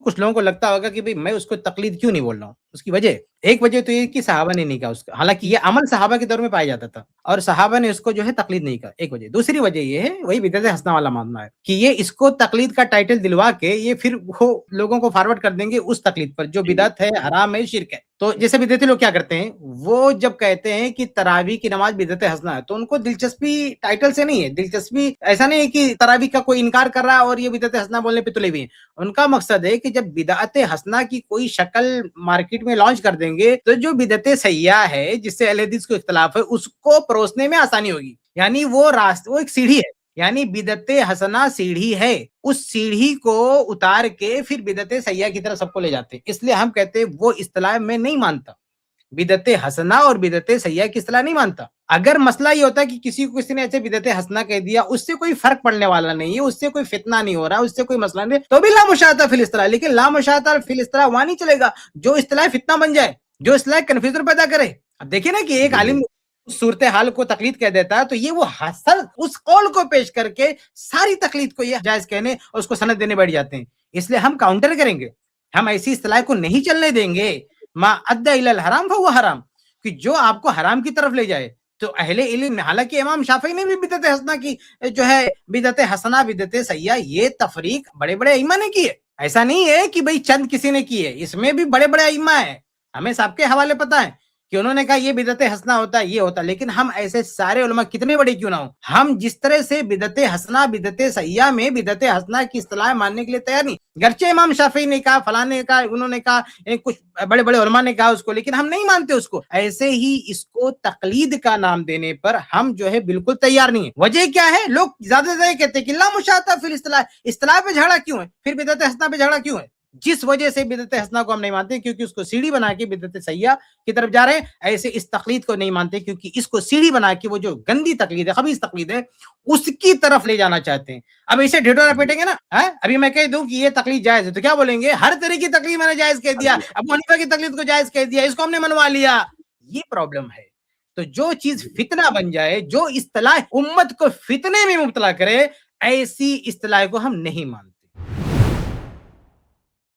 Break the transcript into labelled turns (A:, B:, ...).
A: کچھ لوگوں کو لگتا ہوگا کہ میں اس کو تقلید کیوں نہیں بول رہا ہوں. اس کی وجہ ایک وجہ تو یہ کہ صحابہ نے نہیں کہا اس کا، حالانکہ یہ عمل صحابہ کے دور میں پایا جاتا تھا اور صحابہ نے اس کو جو ہے تقلید نہیں کہا. ایک وجہ. دوسری وجہ یہ ہے وہی بدعت حسنہ والا معاملہ ہے کہ یہ اس کو تقلید کا ٹائٹل دلوا کے یہ پھر وہ لوگوں کو فارورڈ کر دیں گے اس تقلید پر جو بدعت ہے، حرام ہے، شرک ہے. تو جیسے بدعتی لوگ کیا کرتے ہیں، وہ جب کہتے ہیں کہ تراویح کی نماز بدعت حسنہ ہے تو ان کو دلچسپی ٹائٹل سے نہیں ہے. دلچسپی ایسا نہیں ہے کہ تراویح کا کوئی انکار کر رہا ہے اور یہ بدعت حسنہ بولنے پہ تلے ہوئے ہیں. ان کا مقصد ہے کہ جب بدعت حسنہ کی کوئی شکل مارکیٹ میں لانچ کر دیں گے تو جو بدعت سیاح ہے جس سے اہل حدیث کو اختلاف ہے اس کو پروسنے میں آسانی ہوگی. یعنی وہ راستہ، وہ ایک سیڑھی ہے. یعنی بدعت حسنہ سیڑھی ہے، اس سیڑھی کو اتار کے پھر بدعت سیاح کی طرف سب کو لے جاتے ہیں. اس لیے ہم کہتے ہیں وہ اصطلاح میں نہیں مانتا، بدعت حسنہ اور بدعت سیاح کی اصطلاح نہیں مانتا. اگر مسئلہ یہ ہوتا ہے کہ کسی نے ایسے بدعت حسنہ کہہ دیا، اس سے کوئی فرق پڑنے والا نہیں ہے، اس سے کوئی فتنہ نہیں ہو رہا، اس سے کوئی مسئلہ نہیں، تو بھی لا مشاہدہ فی الاصطلاح. لیکن لا مشاہدہ فی الاصطلاح وہاں نہیں چلے گا جو اصطلاح فتنہ بن جائے، جو اصطلاح کنفیوژن پیدا کرے. اب دیکھیں نا کہ ایک عالم صورتحال کو تقلید کہہ دیتا ہے تو یہ وہ حسن اس قول کو پیش کر کے ساری تقلید کو یہ جائز کہنے اور اس کو سند دینے بیٹھ جاتے ہیں. اس لیے ہم کاؤنٹر کریں گے، ہم ایسی اصطلاح کو نہیں چلنے دیں گے. ما ادى الى الحرام فهو حرام، کہ جو آپ کو حرام کی طرف لے جائے. تو اہل علم، حالانکہ امام شافعی نے بھی بدعت حسنہ کی جو ہے بدعت حسنہ بدعت سیاح یہ تفریق بڑے بڑے ائمہ نے کی ہے. ایسا نہیں ہے کہ بھئی چند کسی نے کی ہے، اس میں بھی بڑے بڑے ائمہ ہیں. ہمیں سب کے حوالے پتہ ہے کہ انہوں نے کہا یہ بدعت حسنہ ہوتا ہے، یہ ہوتا ہے. لیکن ہم ایسے سارے علماء کتنے بڑے کیوں نہ ہوں، ہم جس طرح سے بدعت حسنہ بدعت سیاح میں بدعت حسنہ کی اصطلاح ماننے کے لیے تیار نہیں. گرچہ امام شافعی نے کہا، فلاں نے کہا، انہوں نے کہا، کچھ بڑے بڑے علماء نے کہا اس کو، لیکن ہم نہیں مانتے اس کو. ایسے ہی اس کو تقلید کا نام دینے پر ہم جو ہے بالکل تیار نہیں ہیں. وجہ کیا ہے؟ لوگ زیادہ سے زیادہ کہتے ہیں کہ لا مشاہدہ فی الاصطلاح، اصطلاح پہ جھگڑا کیوں ہے، پھر بدعت حسنہ پہ جھگڑا کیوں ہے؟ جس وجہ سے بدعت حسنہ کو ہم نہیں مانتے کیونکہ اس کو سیڑھی بنا کے بدعت سیاح کی طرف جا رہے ہیں. ایسے اس تقلید کو نہیں مانتے کیونکہ اس کو سیڑھی بنا کے وہ جو گندی تقلید ہے، خبیث تقلید ہے، اس کی طرف لے جانا چاہتے ہیں. اب اسے ڈھڈورا پیٹیں گے نا. ابھی میں کہہ دوں کہ یہ تقلید جائز ہے تو کیا بولیں گے؟ ہر طرح کی تقلید میں نے جائز کہہ دیا، ابو حنیفہ کی تقلید کو جائز کہہ دیا، اس کو ہم نے منوا لیا. یہ پرابلم ہے. تو جو چیز فتنہ بن جائے، جو اصطلاح امت کو فتنے میں مبتلا کرے، ایسی اصطلاح کو ہم نہیں مانتے.